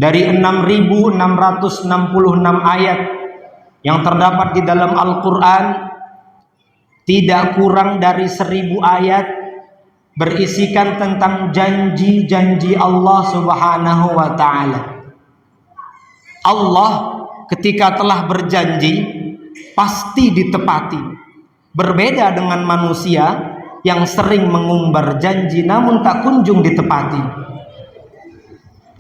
dari 6.666 ayat yang terdapat di dalam Al-Quran, tidak kurang dari 1.000 ayat berisikan tentang janji-janji Allah Subhanahu wa ta'ala. Allah ketika telah berjanji pasti ditepati. Berbeda dengan manusia yang sering mengumbar janji namun tak kunjung ditepati.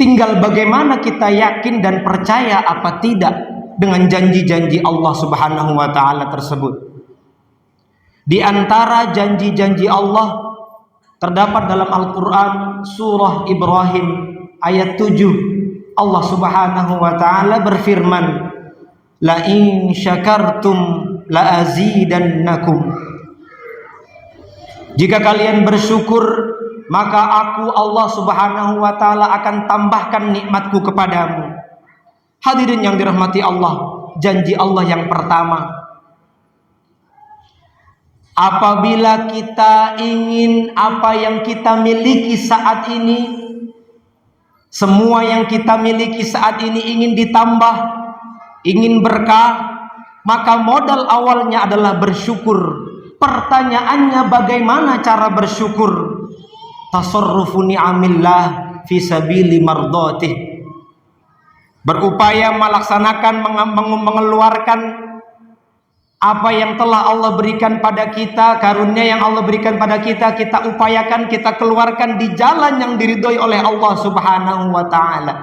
Tinggal bagaimana kita yakin dan percaya apa tidak dengan janji-janji Allah Subhanahu wa ta'ala tersebut. Di antara janji-janji Allah terdapat dalam Al-Quran surah Ibrahim ayat 7. Allah Subhanahu wa ta'ala berfirman, la in syakartum la azidannakum. Jika kalian bersyukur, maka aku Allah Subhanahu wa ta'ala akan tambahkan nikmatku kepadamu. Hadirin yang dirahmati Allah, janji Allah yang pertama, apabila kita ingin apa yang kita miliki saat ini, semua yang kita miliki saat ini ingin ditambah, ingin berkah, maka modal awalnya adalah bersyukur. Pertanyaannya, bagaimana cara bersyukur? Tasarrufu ni'amillah fi sabili mardatih. Berupaya melaksanakan, mengeluarkan apa yang telah Allah berikan pada kita, karunia yang Allah berikan pada kita, kita upayakan, kita keluarkan di jalan yang diridhoi oleh Allah Subhanahu wa ta'ala.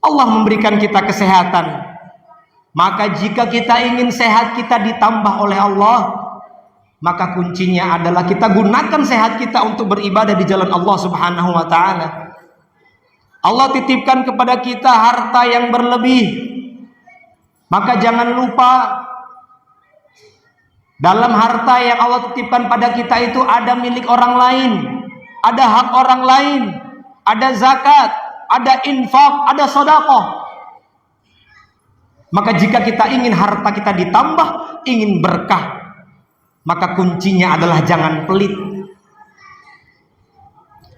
Allah memberikan kita kesehatan, maka jika kita ingin sehat kita ditambah oleh Allah, maka kuncinya adalah kita gunakan sehat kita untuk beribadah di jalan Allah Subhanahu wa ta'ala. Allah titipkan kepada kita harta yang berlebih, maka jangan lupa dalam harta yang Allah titipkan pada kita itu ada milik orang lain, ada hak orang lain, ada zakat, ada infak, ada sedekah. Maka jika kita ingin harta kita ditambah, ingin berkah, maka kuncinya adalah jangan pelit.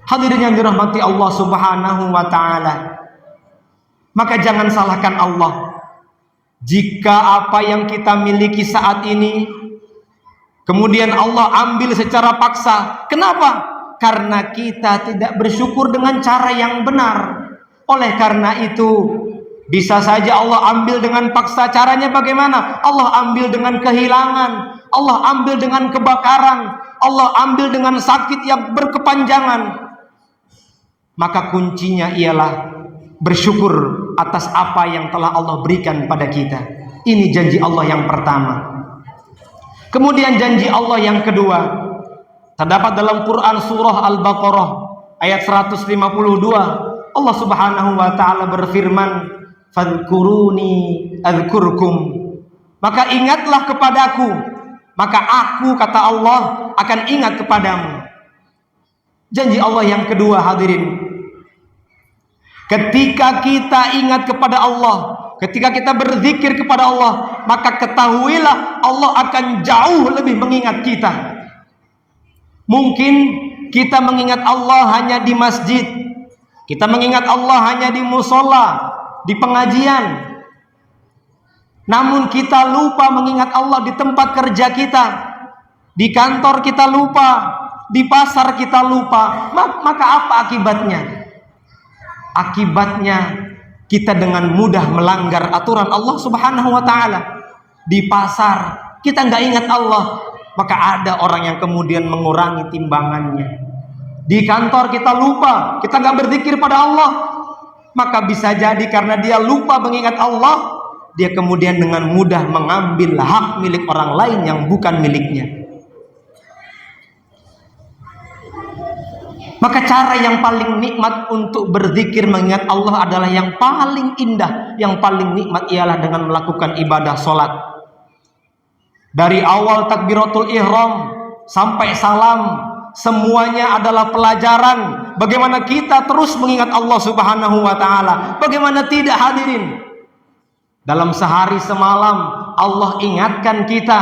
Hadirin yang dirahmati Allah Subhanahu wa ta'ala, maka jangan salahkan Allah jika apa yang kita miliki saat ini kemudian Allah ambil secara paksa. Kenapa? Karena kita tidak bersyukur dengan cara yang benar. Oleh karena itu, bisa saja Allah ambil dengan paksa. Caranya bagaimana? Allah ambil dengan kehilangan, Allah ambil dengan kebakaran, Allah ambil dengan sakit yang berkepanjangan. Maka kuncinya ialah bersyukur atas apa yang telah Allah berikan pada kita. Ini janji Allah yang pertama. Kemudian janji Allah yang kedua terdapat dalam Quran surah Al-Baqarah ayat 152. Allah Subhanahu wa ta'ala berfirman, fadhkuruni adzkurkum. Maka ingatlah kepadaku, maka aku, kata Allah, akan ingat kepadamu. Janji Allah yang kedua, hadirin, ketika kita ingat kepada Allah, ketika kita berzikir kepada Allah, maka ketahuilah Allah akan jauh lebih mengingat kita. Mungkin kita mengingat Allah hanya di masjid, kita mengingat Allah hanya di musola, di pengajian. Namun kita lupa mengingat Allah di tempat kerja kita, di kantor kita lupa, di pasar kita lupa. Maka apa akibatnya? Akibatnya kita dengan mudah melanggar aturan Allah Subhanahu wa ta'ala. Di pasar kita nggak ingat Allah, maka ada orang yang kemudian mengurangi timbangannya. Di kantor kita lupa, kita nggak berzikir pada Allah, maka bisa jadi karena dia lupa mengingat Allah, dia kemudian dengan mudah mengambil hak milik orang lain yang bukan miliknya. Maka cara yang paling nikmat untuk berzikir mengingat Allah adalah yang paling indah, yang paling nikmat ialah dengan melakukan ibadah sholat. Dari awal takbiratul ihram sampai salam, semuanya adalah pelajaran bagaimana kita terus mengingat Allah Subhanahu wa ta'ala. Bagaimana tidak, hadirin? Dalam sehari semalam Allah ingatkan kita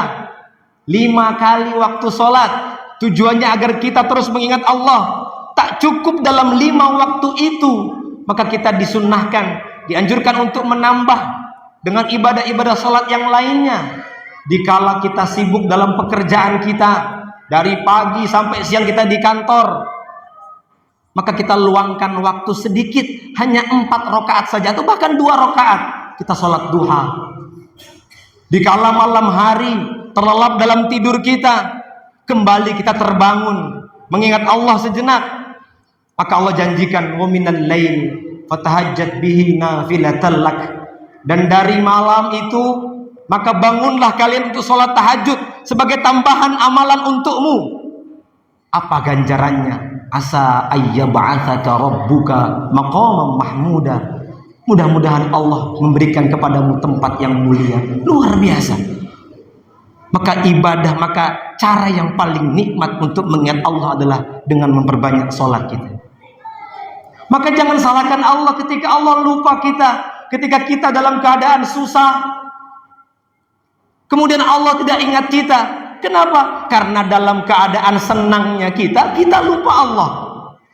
5 kali waktu sholat. Tujuannya agar kita terus mengingat Allah. Tak cukup dalam 5 waktu itu maka kita disunnahkan, dianjurkan untuk menambah dengan ibadah-ibadah salat yang lainnya. Dikala kita sibuk dalam pekerjaan kita, dari pagi sampai siang kita di kantor, maka kita luangkan waktu sedikit, hanya 4 rakaat saja atau bahkan 2 rakaat kita sholat duha. Dikala malam hari terlelap dalam tidur kita, kembali kita terbangun mengingat Allah sejenak, maka Allah janjikan wa minal lail fatahajjat bihi nafilatan lak, dan dari malam itu maka bangunlah kalian untuk sholat tahajud sebagai tambahan amalan untukmu. Apa ganjarannya? Asa ayyab'atsaka rabbuka maqaman mahmuda. Mudah-mudahan Allah memberikan kepadamu tempat yang mulia. Luar biasa. Maka ibadah, maka cara yang paling nikmat untuk mengingat Allah adalah dengan memperbanyak sholat kita. Maka jangan salahkan Allah ketika Allah lupa kita, ketika kita dalam keadaan susah, kemudian Allah tidak ingat kita. Kenapa? Karena dalam keadaan senangnya kita lupa Allah.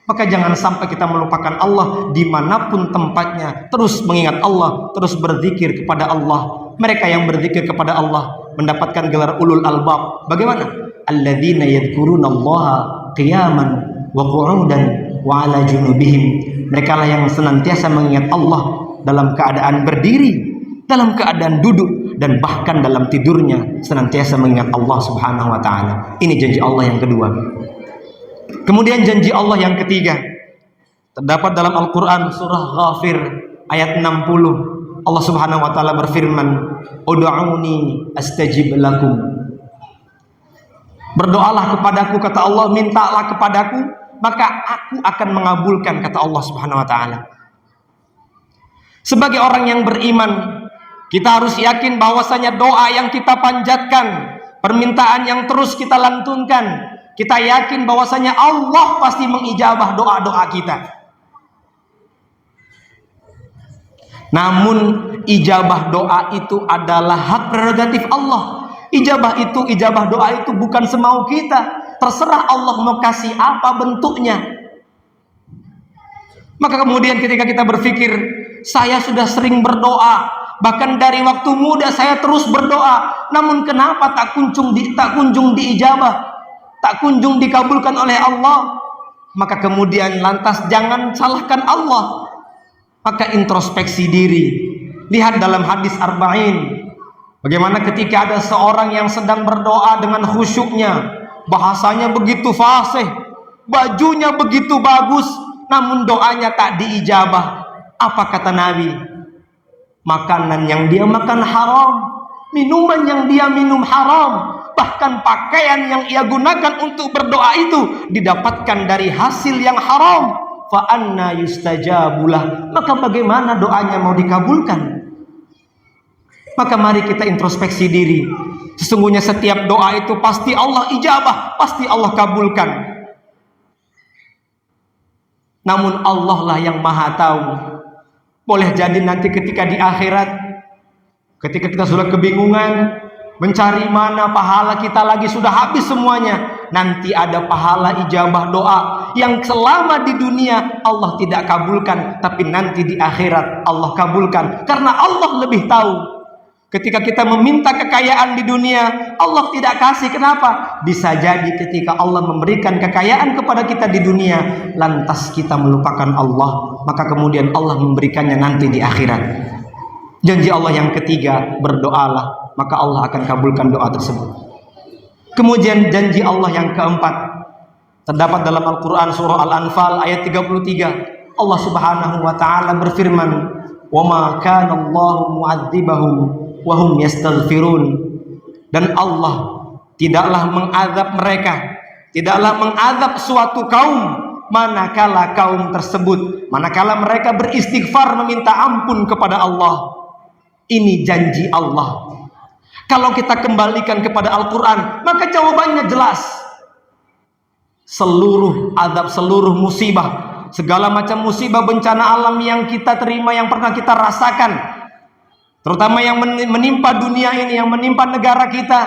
Maka jangan sampai kita melupakan Allah dimanapun tempatnya. Terus mengingat Allah, terus berzikir kepada Allah. Mereka yang berzikir kepada Allah mendapatkan gelar ulul albab. Bagaimana? Alladzina yadhkurunallaha qiyaman wa qu'udan wa 'ala junubihim. Mereka lah yang senantiasa mengingat Allah dalam keadaan berdiri, dalam keadaan duduk, dan bahkan dalam tidurnya senantiasa mengingat Allah Subhanahu wa taala. Ini janji Allah yang kedua. Kemudian janji Allah yang ketiga terdapat dalam Al-Qur'an surah Ghafir ayat 60. Allah Subhanahu wa taala berfirman, "Ud'uni astajib lakum." Berdoalah kepadaku, kata Allah, mintalah kepadaku, maka aku akan mengabulkan, kata Allah Subhanahu wa taala. Sebagai orang yang beriman, kita harus yakin bahwasanya doa yang kita panjatkan, permintaan yang terus kita lantunkan, kita yakin bahwasanya Allah pasti mengijabah doa-doa kita. Namun ijabah doa itu adalah hak prerogatif Allah. Ijabah doa itu bukan semau kita. Terserah Allah mau kasih apa bentuknya. Maka kemudian ketika kita berpikir, saya sudah sering berdoa, bahkan dari waktu muda saya terus berdoa, namun kenapa tak kunjung diijabah, tak kunjung dikabulkan oleh Allah? Maka kemudian lantas jangan salahkan Allah, maka introspeksi diri. Lihat dalam hadis Arba'in, bagaimana ketika ada seorang yang sedang berdoa dengan khusyuknya, bahasanya begitu fasih, bajunya begitu bagus, namun doanya tak diijabah. Apa kata Nabi? Makanan yang dia makan haram, minuman yang dia minum haram, bahkan pakaian yang ia gunakan untuk berdoa itu didapatkan dari hasil yang haram. Fa anna yustajabulah, maka bagaimana doanya mau dikabulkan? Maka mari kita introspeksi diri. Sesungguhnya setiap doa itu pasti Allah ijabah, pasti Allah kabulkan. Namun Allah lah yang maha tahu. Boleh jadi nanti ketika di akhirat, ketika kita sudah kebingungan mencari mana pahala kita lagi, sudah habis semuanya, nanti ada pahala ijabah doa yang selama di dunia Allah tidak kabulkan, tapi nanti di akhirat Allah kabulkan. Karena Allah lebih tahu. Ketika kita meminta kekayaan di dunia, Allah tidak kasih. Kenapa? Bisa jadi ketika Allah memberikan kekayaan kepada kita di dunia, lantas kita melupakan Allah, maka kemudian Allah memberikannya nanti di akhirat. Janji Allah yang ketiga, berdoalah, maka Allah akan kabulkan doa tersebut. Kemudian janji Allah yang keempat terdapat dalam Al-Quran surah Al-Anfal ayat 33. Allah Subhanahu wa ta'ala berfirman, "Wa ma kana Allahu mu'adzibahum wahum yastaghfirun." Dan Allah tidaklah mengazab mereka, tidaklah mengazab suatu kaum manakala kaum tersebut, manakala mereka beristighfar meminta ampun kepada Allah. Ini janji Allah. Kalau kita kembalikan kepada Al-Quran, maka jawabannya jelas. Seluruh azab, seluruh musibah, segala macam musibah bencana alam yang kita terima, yang pernah kita rasakan, terutama yang menimpa dunia ini, yang menimpa negara kita,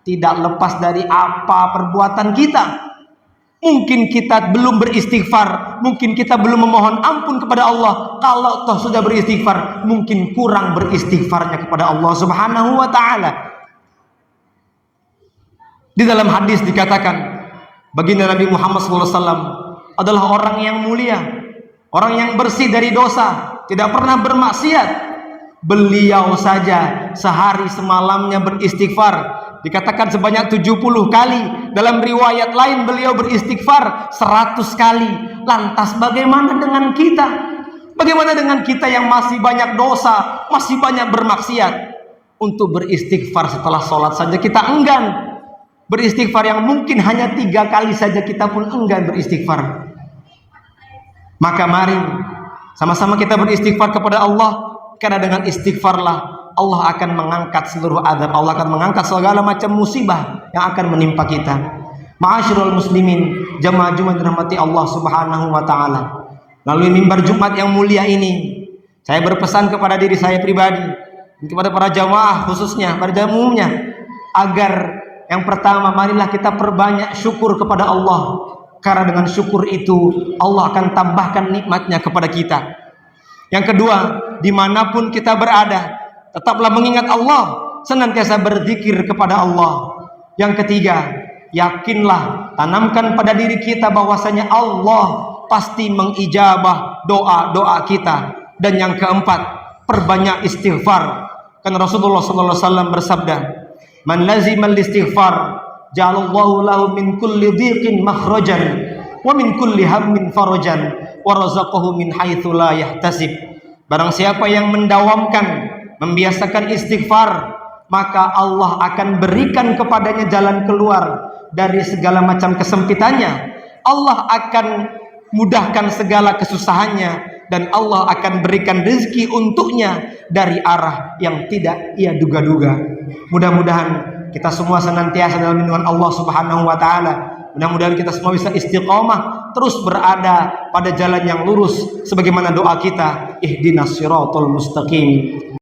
tidak lepas dari apa perbuatan kita. Mungkin kita belum beristighfar, mungkin kita belum memohon ampun kepada Allah. Kalau toh sudah beristighfar, mungkin kurang beristighfarnya kepada Allah Subhanahu wa taala. Di dalam hadis dikatakan, baginda Nabi Muhammad SAW adalah orang yang mulia, orang yang bersih dari dosa, tidak pernah bermaksiat. Beliau saja sehari semalamnya beristighfar dikatakan sebanyak 70 kali. Dalam riwayat lain beliau beristighfar 100 kali. Lantas bagaimana dengan kita? Bagaimana dengan kita yang masih banyak dosa, masih banyak bermaksiat? Untuk beristighfar setelah sholat saja kita enggan. Beristighfar yang mungkin hanya 3 kali saja kita pun enggan beristighfar. Maka mari sama-sama kita beristighfar kepada Allah. Karena dengan istighfarlah Allah akan mengangkat seluruh azab, Allah akan mengangkat segala macam musibah yang akan menimpa kita. Ma'asyiral muslimin, jamaah Jumat dirahmati Allah Subhanahu wa taala. Melalui mimbar Jumat yang mulia ini, saya berpesan kepada diri saya pribadi, kepada para jamaah khususnya, pada umumnya, agar yang pertama, marilah kita perbanyak syukur kepada Allah. Karena dengan syukur itu Allah akan tambahkan nikmatnya kepada kita. Yang kedua, dimanapun kita berada, tetaplah mengingat Allah, senantiasa berzikir kepada Allah. Yang ketiga, yakinlah, tanamkan pada diri kita bahwasanya Allah pasti mengijabah doa-doa kita. Dan yang keempat, perbanyak istighfar. Karena Rasulullah SAW bersabda, "Man lazimal istighfar, ja'alallahu lahu min kulli dhiqin makhrajan, wa min kulli hammin farajan, wa razaqahu min haitsu la yahtasib." Barang siapa yang mendawamkan, membiasakan istighfar, maka Allah akan berikan kepadanya jalan keluar dari segala macam kesempitannya. Allah akan mudahkan segala kesusahannya, dan Allah akan berikan rezeki untuknya dari arah yang tidak ia duga-duga. Mudah-mudahan kita semua senantiasa dalam lindungan Allah Subhanahu wa taala. Mudah-mudahan kita semua bisa istiqomah, terus berada pada jalan yang lurus sebagaimana doa kita, ihdinas siratal mustaqim.